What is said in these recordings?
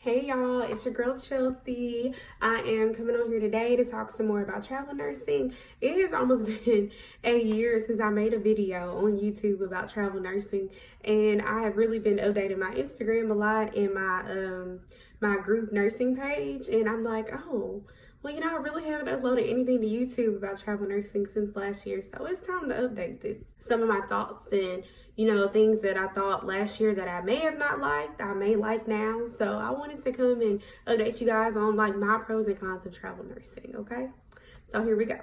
Hey y'all, it's your girl Chelsea. I am coming on here today to talk some more about travel nursing. It has almost been a year since I made a video on YouTube about travel nursing, and I have really been updating my Instagram a lot and my group nursing page, and I'm like, oh, well, I really haven't uploaded anything to YouTube about travel nursing since last year, so it's time to update this. Some of my thoughts and things that I thought last year that I may have not liked, I may like now. So I wanted to come and update you guys on like my pros and cons of travel nursing, okay? So here we go.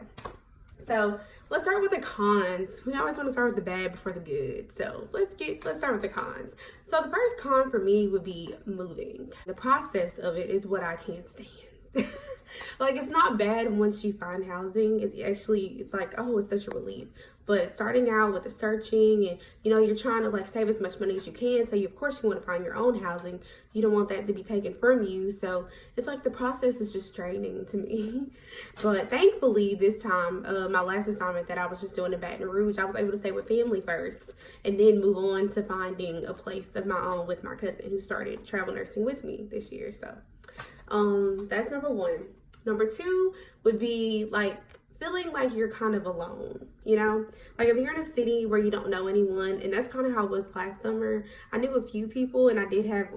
So let's start with the cons. We always want to start with the bad before the good. So let's start with the cons. So the first con for me would be moving. The process of it is what I can't stand. Like, it's not bad once you find housing. It's like, oh, it's such a relief. But starting out with the searching and, you're trying to like save as much money as you can. So of course you want to find your own housing. You don't want that to be taken from you. So it's like the process is just draining to me. But thankfully this time, my last assignment that I was just doing in Baton Rouge, I was able to stay with family first and then move on to finding a place of my own with my cousin who started travel nursing with me this year. So that's number one. Number two would be like feeling like you're kind of alone, like if you're in a city where you don't know anyone, and that's kind of how it was last summer. I knew a few people and I did have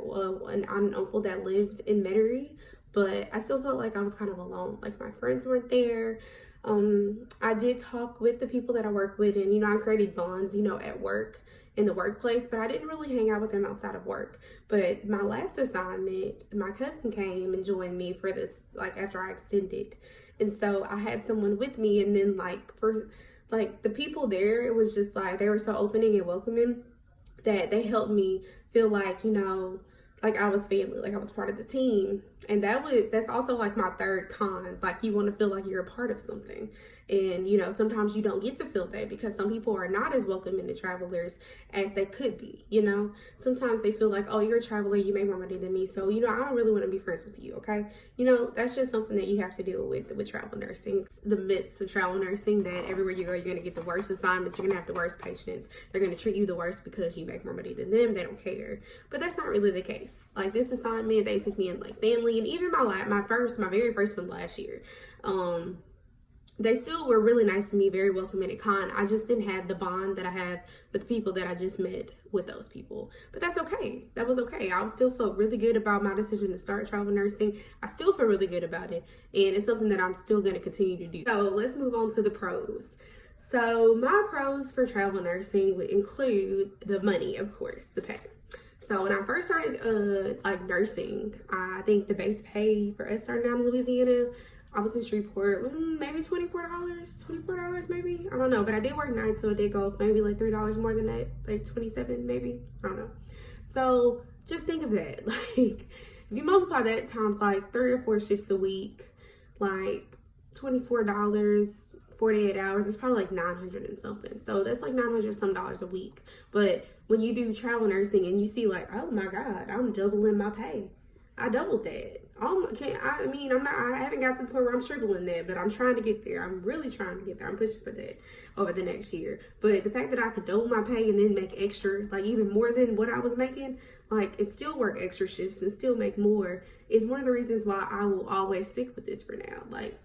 an uncle that lived in Metairie, but I still felt like I was kind of alone. Like my friends weren't there. I did talk with the people that I work with, and I created bonds, at work, in the workplace, but I didn't really hang out with them outside of work. But my last assignment, my cousin came and joined me for this, like after I extended. And so I had someone with me, and then for the people there, it was just like they were so opening and welcoming that they helped me feel like, like I was family, like I was part of the team. And that's also like my third con. Like you want to feel like you're a part of something. And, sometimes you don't get to feel that because some people are not as welcoming to travelers as they could be, Sometimes they feel like, oh, you're a traveler, you make more money than me. So, I don't really want to be friends with you, okay? That's just something that you have to deal with travel nursing. The myths of travel nursing that everywhere you go, you're going to get the worst assignments, you're going to have the worst patients. They're going to treat you the worst because you make more money than them. They don't care. But that's not really the case. Like this assignment, they took me in like family, and even my very first one last year, they still were really nice to me, very welcoming and kind. I just didn't have the bond that I have with the people that I just met with those people. But that's okay. That was okay. I still felt really good about my decision to start travel nursing. I still feel really good about it. And it's something that I'm still going to continue to do. So let's move on to the pros. So my pros for travel nursing would include the money, of course, the pay. So when I first started nursing, I think the base pay for us starting out in Louisiana, I was in Shreveport, maybe $24 maybe. I don't know, but I did work nights, so it did go up maybe like $3 more than that, like 27 maybe. I don't know. So just think of that. Like if you multiply that times like 3 or 4 shifts a week, like $24, 48 hours, it's probably like 900 and something. So that's like 900 some dollars a week. But when you do travel nursing and you see like, oh my God, I'm doubling my pay. I doubled that. I haven't got to the point where I'm tripling that, but I'm trying to get there. I'm really trying to get there. I'm pushing for that over the next year. But the fact that I could double my pay and then make extra, like even more than what I was making, like and still work extra shifts and still make more is one of the reasons why I will always stick with this for now. Like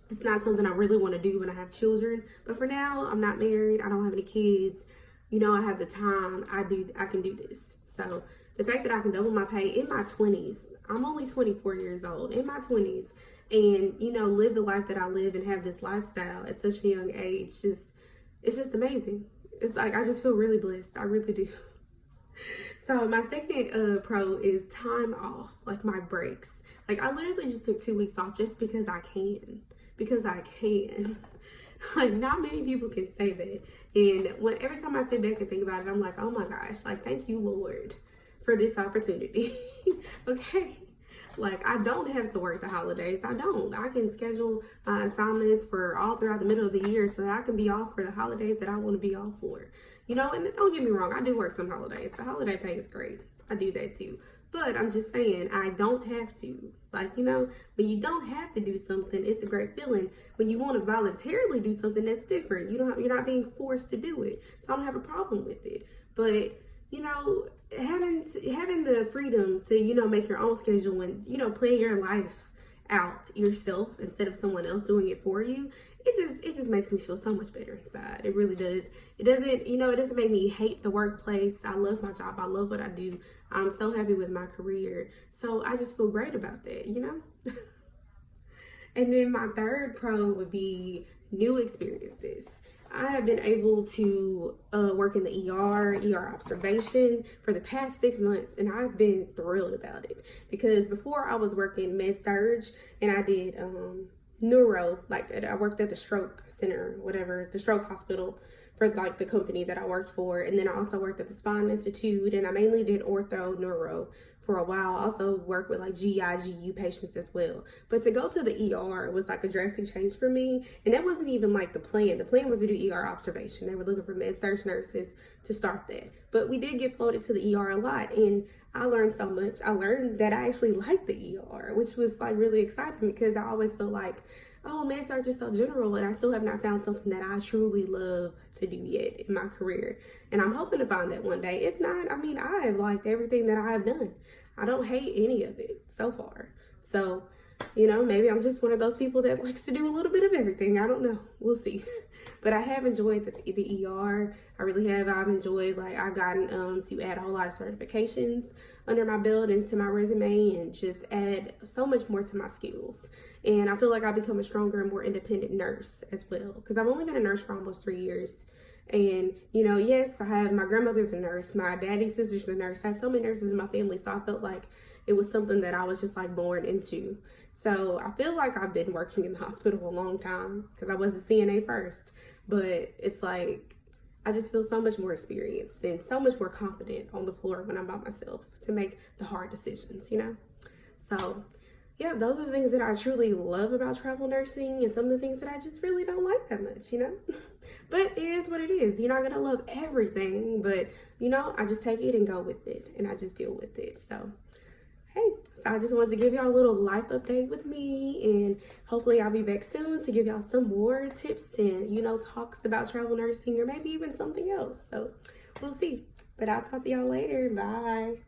it's not something I really want to do when I have children, but for now, I'm not married. I don't have any kids. I have the time. I can do this. So the fact that I can double my pay in my 20s, I'm only 24 years old, in my 20s, and, live the life that I live and have this lifestyle at such a young age, it's just amazing. It's like, I just feel really blessed. I really do. So my second pro is time off, like my breaks. Like I literally just took 2 weeks off just because I can. Like not many people can say that. And every time I sit back and think about it, I'm like, oh my gosh, like thank you, Lord, for this opportunity. Okay. Like I don't have to work the holidays. I can schedule my assignments for all throughout the middle of the year so that I can be off for the holidays that I want to be off for. And don't get me wrong, I do work some holidays. The holiday pay is great. I do that too. But I'm just saying, I don't have to. Like, when you don't have to do something, it's a great feeling. When you want to voluntarily do something, that's different. You're not being forced to do it. So I don't have a problem with it. But you know, having the freedom to, you know, make your own schedule and, you know, plan your life out yourself instead of someone else doing it for you, it just makes me feel so much better inside. It really does. It doesn't, you know, it doesn't make me hate the workplace. I love my job. I love what I do. I'm so happy with my career. So I just feel great about that, you know? And then my third pro would be new experiences. I have been able to work in the ER observation for the past 6 months, and I've been thrilled about it because before I was working med surg and I did neuro, like I worked at the stroke center, whatever, the stroke hospital for like the company that I worked for. And then I also worked at the Spine Institute, and I mainly did ortho neuro for a while. I also worked with like GI, patients as well. But to go to the ER was like a drastic change for me. And that wasn't even like the plan. The plan was to do ER observation. They were looking for med surg nurses to start that. But we did get floated to the ER a lot. And I learned so much. I learned that I actually liked the ER, which was like really exciting because I always felt like, oh, med surg is so general, and I still have not found something that I truly love to do yet in my career. And I'm hoping to find that one day. If not, I mean, I have liked everything that I have done. I don't hate any of it so far. So, you know, maybe I'm just one of those people that likes to do a little bit of everything. I don't know. We'll see. But I have enjoyed the ER. I really have. I've enjoyed, like, I've gotten to add a whole lot of certifications under my belt and to my resume and just add so much more to my skills. And I feel like I've become a stronger and more independent nurse as well, because I've only been a nurse for almost 3 years. And, you know, yes, I have my grandmother's a nurse, my daddy's sister's a nurse. I have so many nurses in my family, so I felt like it was something that I was just like born into. So I feel like I've been working in the hospital a long time because I was a CNA first. But it's like, I just feel so much more experienced and so much more confident on the floor when I'm by myself to make the hard decisions, you know? So yeah, those are the things that I truly love about travel nursing and some of the things that I just really don't like that much, you know? But it is what it is. You're not going to love everything, but, you know, I just take it and go with it, and I just deal with it. So, hey, so I just wanted to give y'all a little life update with me, and hopefully I'll be back soon to give y'all some more tips and, you know, talks about travel nursing or maybe even something else. So, we'll see. But I'll talk to y'all later. Bye.